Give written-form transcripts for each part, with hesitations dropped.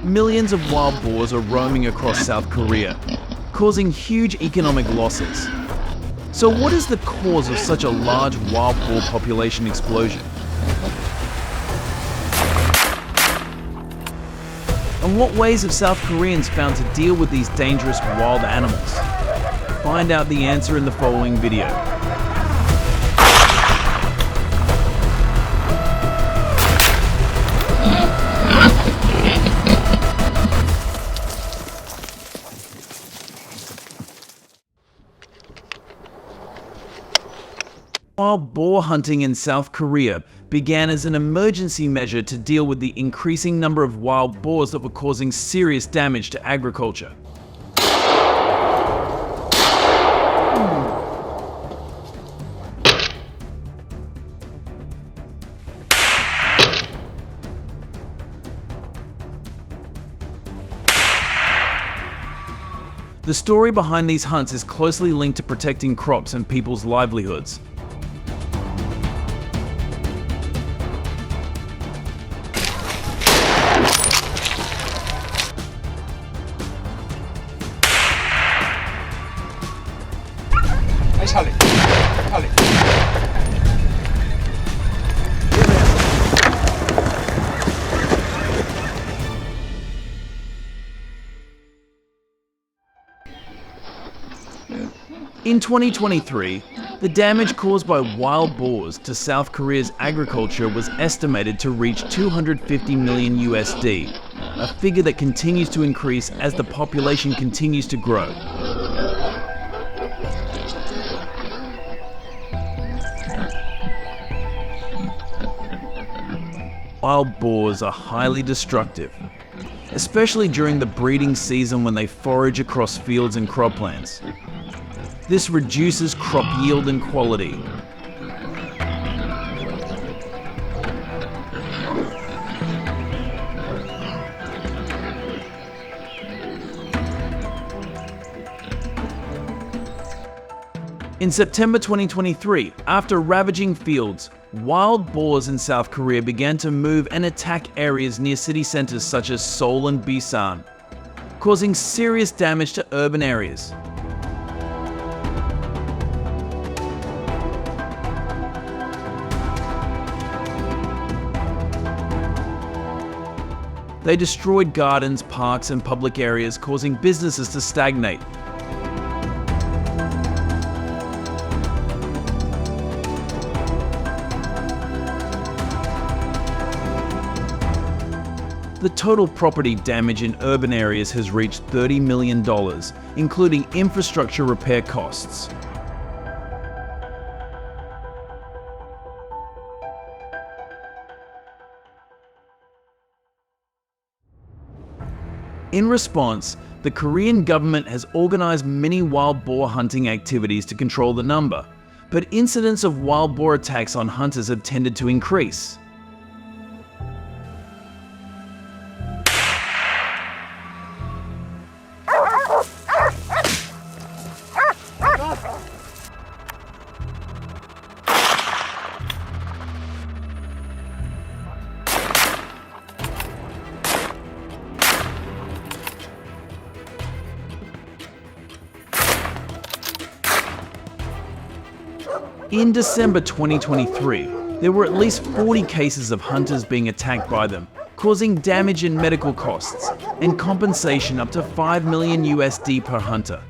millions of wild boars are roaming across South Korea, causing huge economic losses. So what is the cause of such a large wild boar population explosion? And what ways have South Koreans found to deal with these dangerous wild animals? Find out the answer in the following video. Wild boar hunting in South Korea began as an emergency measure to deal with the increasing number of wild boars that were causing serious damage to agriculture. The story behind these hunts is closely linked to protecting crops and people's livelihoods. In 2023, the damage caused by wild boars to South Korea's agriculture was estimated to reach $250 million USD, a figure that continues to increase as the population continues to grow. Wild boars are highly destructive, especially during the breeding season when they forage across fields and croplands. This reduces crop yield and quality. In September 2023, after ravaging fields, wild boars in South Korea began to move and attack areas near city centers such as Seoul and Busan, causing serious damage to urban areas. They destroyed gardens, parks, and public areas, causing businesses to stagnate. The total property damage in urban areas has reached $30 million, including infrastructure repair costs. In response, the Korean government has organized many wild boar hunting activities to control the number, but incidents of wild boar attacks on hunters have tended to increase. In December 2023, there were at least 40 cases of hunters being attacked by them, causing damage and medical costs, and compensation up to $5 million USD per hunter.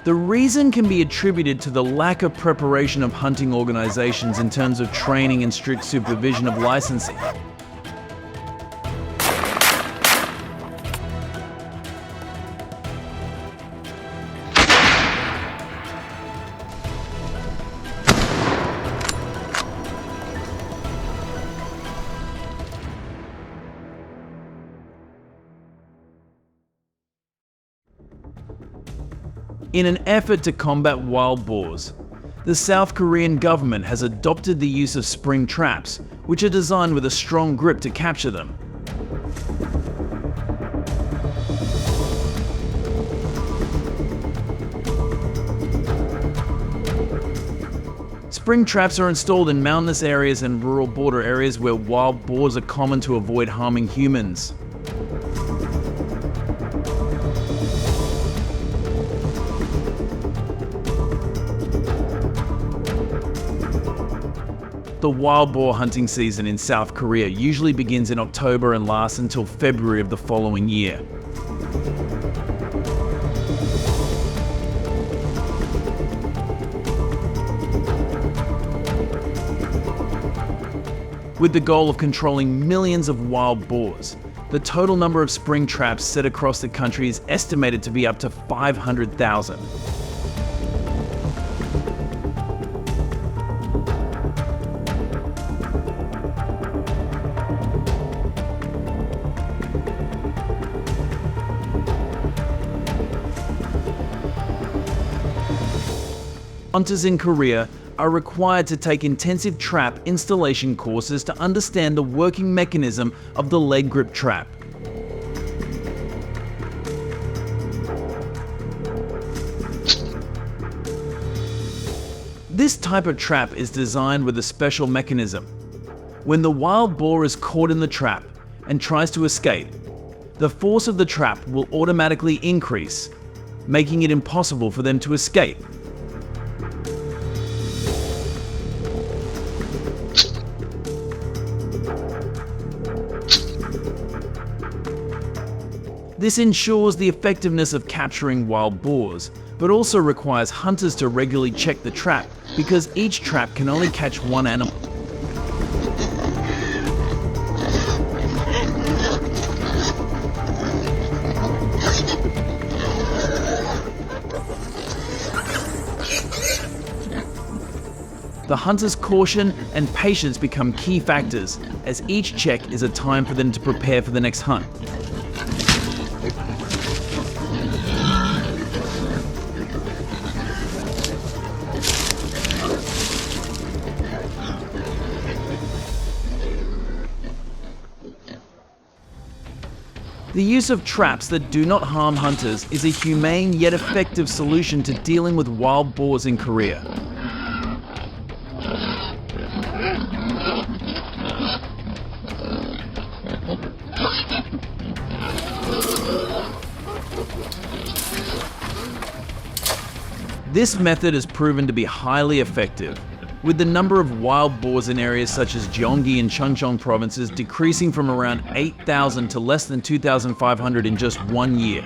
The reason can be attributed to the lack of preparation of hunting organizations in terms of training and strict supervision of licensing. In an effort to combat wild boars, the South Korean government has adopted the use of spring traps, which are designed with a strong grip to capture them. Spring traps are installed in mountainous areas and rural border areas where wild boars are common to avoid harming humans. The wild boar hunting season in South Korea usually begins in October and lasts until February of the following year. With the goal of controlling millions of wild boars, the total number of spring traps set across the country is estimated to be up to 500,000. Hunters in Korea are required to take intensive trap installation courses to understand the working mechanism of the leg grip trap. This type of trap is designed with a special mechanism. When the wild boar is caught in the trap and tries to escape, the force of the trap will automatically increase, making it impossible for them to escape. This ensures the effectiveness of capturing wild boars, but also requires hunters to regularly check the trap because each trap can only catch one animal. The hunter's caution and patience become key factors, as each check is a time for them to prepare for the next hunt. The use of traps that do not harm hunters is a humane yet effective solution to dealing with wild boars in Korea. This method has proven to be highly effective, with the number of wild boars in areas such as Gyeonggi and Chungcheong provinces decreasing from around 8,000 to less than 2,500 in just 1 year.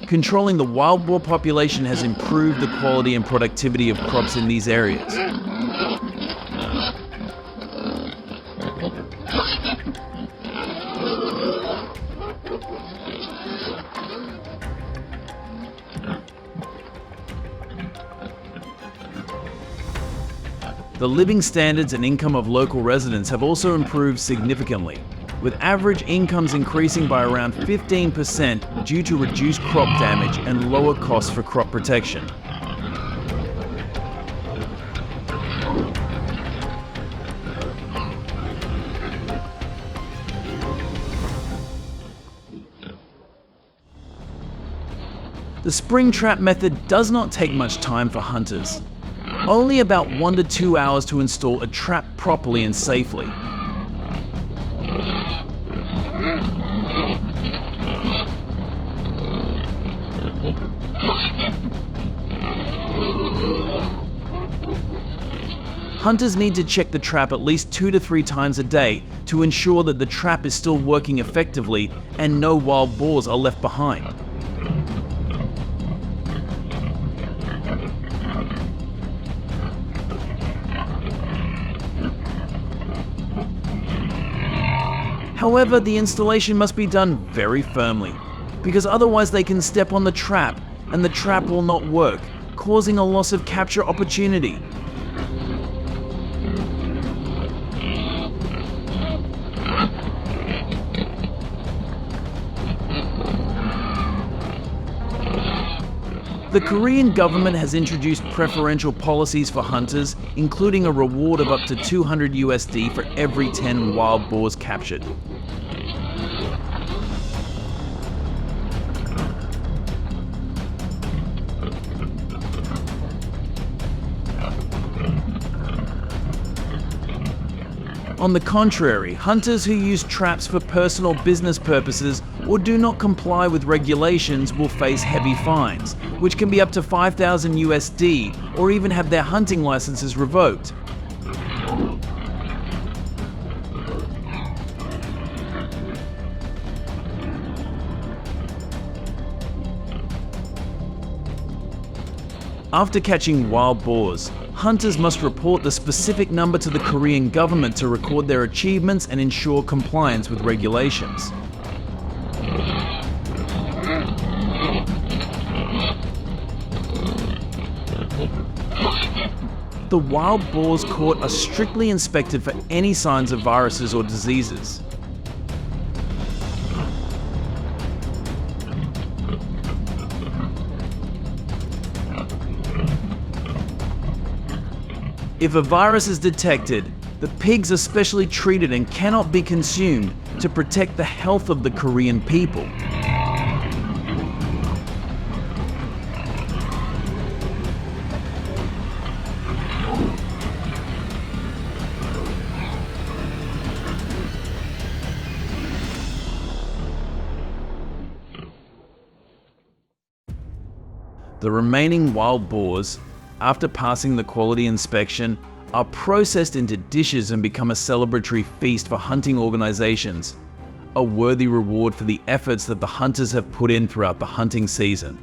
Controlling the wild boar population has improved the quality and productivity of crops in these areas. The living standards and income of local residents have also improved significantly, with average incomes increasing by around 15% due to reduced crop damage and lower costs for crop protection. The spring trap method does not take much time for hunters. Only about 1 to 2 hours to install a trap properly and safely. Hunters need to check the trap at least 2 to 3 times a day to ensure that the trap is still working effectively and no wild boars are left behind. However, the installation must be done very firmly, because otherwise they can step on the trap and the trap will not work, causing a loss of capture opportunity. The The Korean government has introduced preferential policies for hunters, including a reward of up to 200 USD for every 10 wild boars captured. On the contrary, hunters who use traps for personal business purposes or do not comply with regulations will face heavy fines, which can be up to 5,000 USD or even have their hunting licenses revoked. After catching wild boars, hunters must report the specific number to the Korean government to record their achievements and ensure compliance with regulations. The wild boars caught are strictly inspected for any signs of viruses or diseases. If a virus is detected, the pigs are specially treated and cannot be consumed to protect the health of the Korean people. The remaining wild boars, after passing the quality inspection, are processed into dishes and become a celebratory feast for hunting organizations, a worthy reward for the efforts that the hunters have put in throughout the hunting season.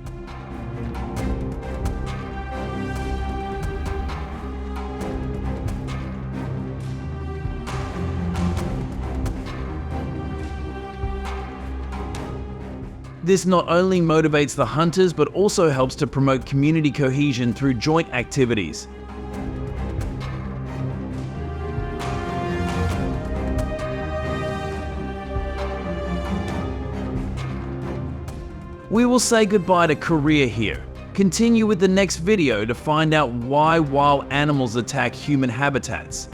This not only motivates the hunters, but also helps to promote community cohesion through joint activities. We will say goodbye to Korea here. Continue with the next video to find out why wild animals attack human habitats.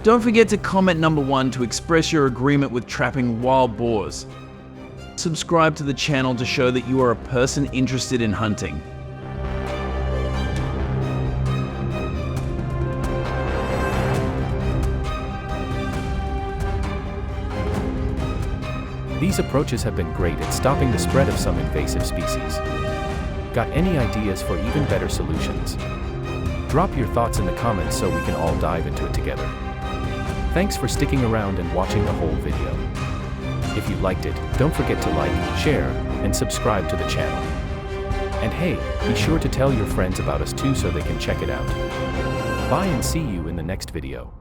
Don't forget to comment number 1 to express your agreement with trapping wild boars. Subscribe to the channel to show that you are a person interested in hunting. These approaches have been great at stopping the spread of some invasive species. Got any ideas for even better solutions? Drop your thoughts in the comments so we can all dive into it together. Thanks for sticking around and watching the whole video. If you liked it, don't forget to like, share, and subscribe to the channel. And hey, be sure to tell your friends about us too so they can check it out. Bye and see you in the next video.